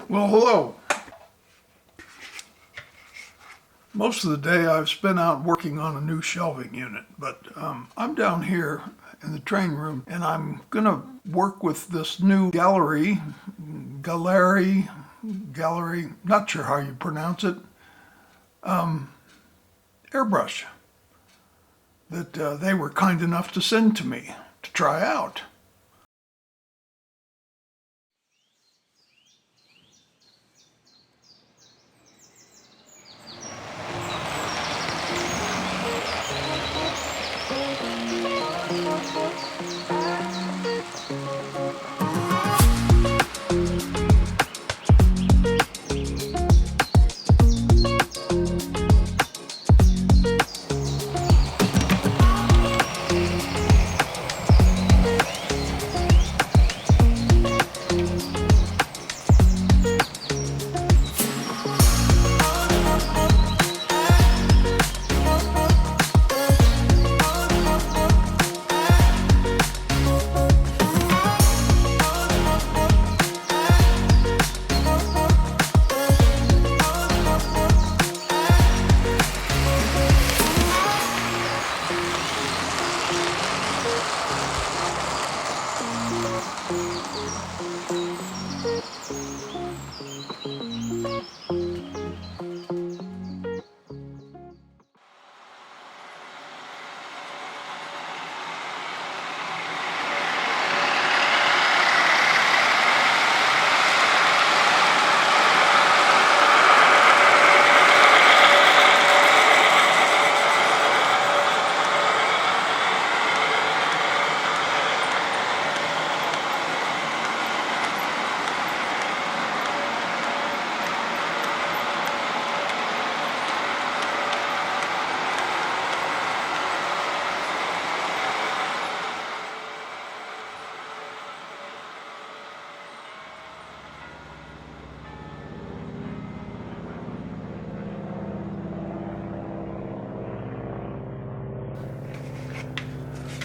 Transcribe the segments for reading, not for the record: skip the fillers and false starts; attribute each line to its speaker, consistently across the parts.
Speaker 1: Well, hello. Most of the day I've spent out working on a new shelving unit, but I'm down here in the training room and I'm gonna work with this new Gaahleri, not sure how you pronounce it, airbrush that they were kind enough to send to me to try out.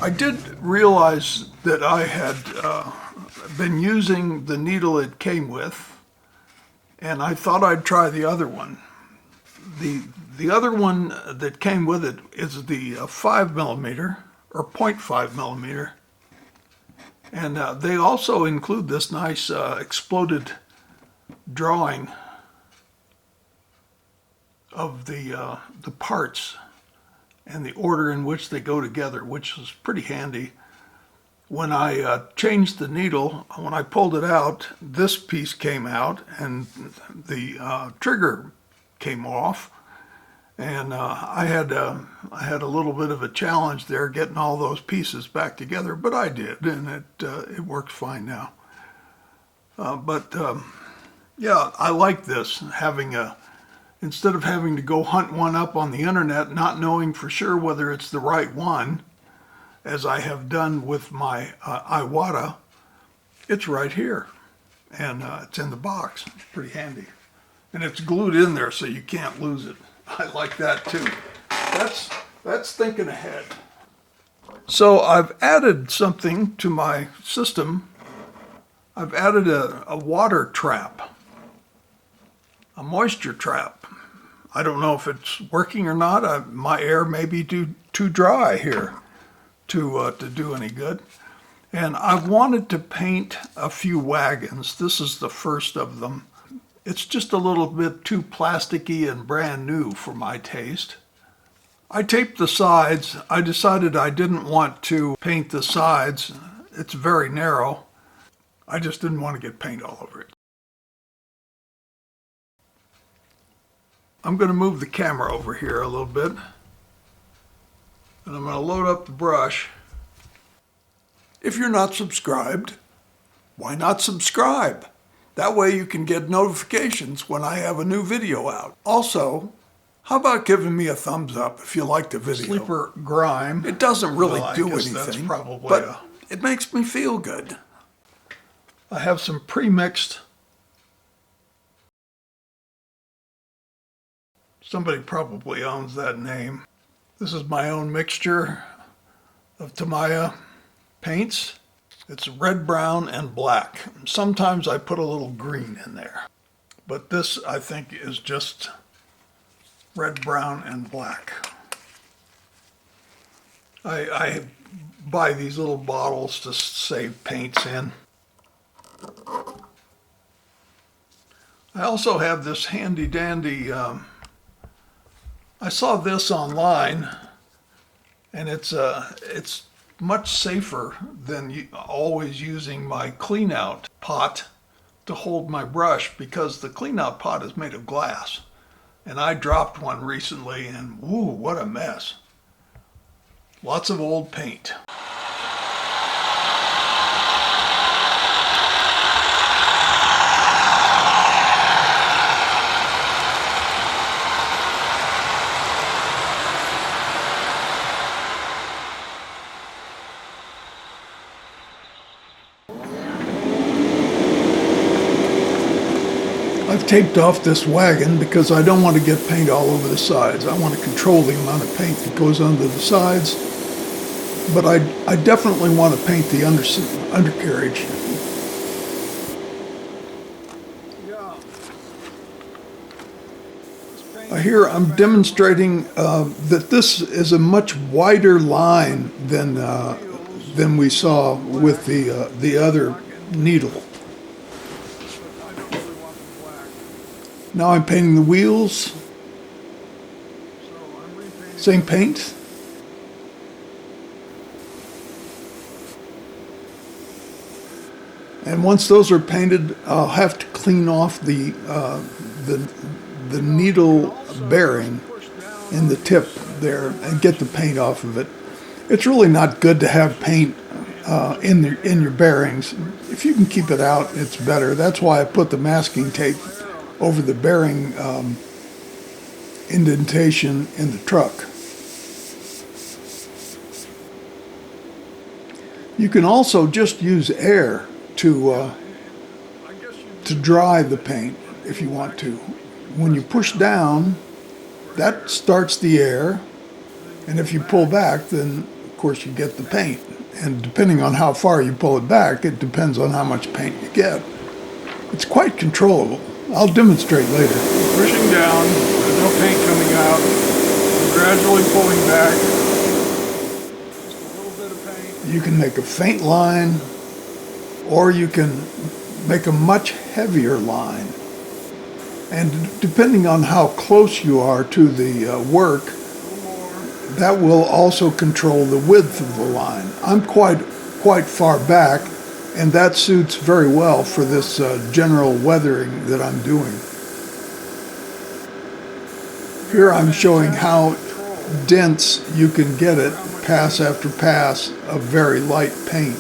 Speaker 1: I did realize that I had been using the needle it came with, and I thought I'd try the other one. The other one that came with it is the 5mm or 0.5 millimeter, and they also include this nice exploded drawing of the parts and the order in which they go together, which is pretty handy. When I changed the needle, when I pulled it out, this piece came out and the trigger came off, and I had a little bit of a challenge there getting all those pieces back together, but I did, and it works fine now. Yeah, I like this, instead of having to go hunt one up on the internet, not knowing for sure whether it's the right one, as I have done with my Iwata, it's right here. And it's in the box. It's pretty handy. And it's glued in there so you can't lose it. I like that too. That's thinking ahead. So I've added something to my system. I've added a water trap, a moisture trap. I don't know if it's working or not. My air may be too dry here to do any good. And I wanted to paint a few wagons. This is the first of them. It's just a little bit too plasticky and brand new for my taste. I taped the sides. I decided I didn't want to paint the sides. It's very narrow. I just didn't want to get paint all over it. I'm going to move the camera over here a little bit, and I'm going to load up the brush. If you're not subscribed, why not subscribe? That way you can get notifications when I have a new video out. Also, how about giving me a thumbs up if you like the video? Sleeper grime. It doesn't really do anything, but it makes me feel good. I have some pre-mixed. Somebody probably owns that name. This is my own mixture of Tamiya paints. It's red, brown, and black. Sometimes I put a little green in there. But this, I think, is just red, brown, and black. I buy these little bottles to save paints in. I also have this handy dandy, I saw this online, and it's much safer than always using my clean out pot to hold my brush, because the clean out pot is made of glass. And I dropped one recently, and woo, what a mess. Lots of old paint. I've taped off this wagon because I don't want to get paint all over the sides. I want to control the amount of paint that goes under the sides. But I definitely want to paint the undercarriage. Here I'm demonstrating that this is a much wider line than we saw with the other needle. Now I'm painting the wheels. Same paint. And once those are painted, I'll have to clean off the needle bearing in the tip there and get the paint off of it. It's really not good to have paint in your bearings. If you can keep it out, it's better. That's why I put the masking tape over the bearing indentation in the truck. You can also just use air to dry the paint if you want to. When you push down, that starts the air, and if you pull back, then of course you get the paint. And depending on how far you pull it back, it depends on how much paint you get. It's quite controllable. I'll demonstrate later. Pushing down, there's no paint coming out. I'm gradually pulling back. Just a little bit of paint. You can make a faint line, or you can make a much heavier line. And depending on how close you are to the work, that will also control the width of the line. I'm quite far back, and that suits very well for this general weathering that I'm doing. Here I'm showing how dense you can get it, pass after pass of very light paint.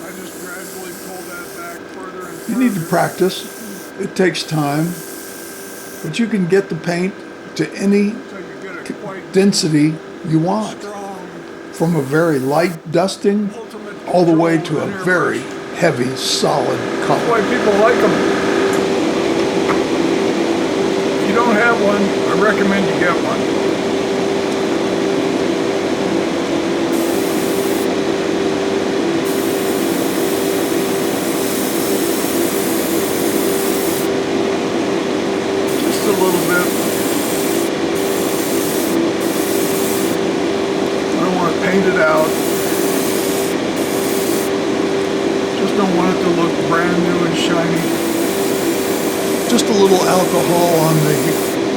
Speaker 1: I just gradually pull that back further and further. You need to practice. It takes time, but you can get the paint to any density you want. From a very light dusting all the way to a very heavy, solid color. That's why people like them. If you don't have one, I recommend you get one. Just a little bit. Paint it out. Just don't want it to look brand new and shiny. Just a little alcohol on the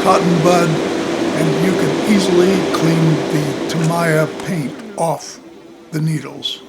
Speaker 1: cotton bud, and you can easily clean the Tamiya paint off the needles.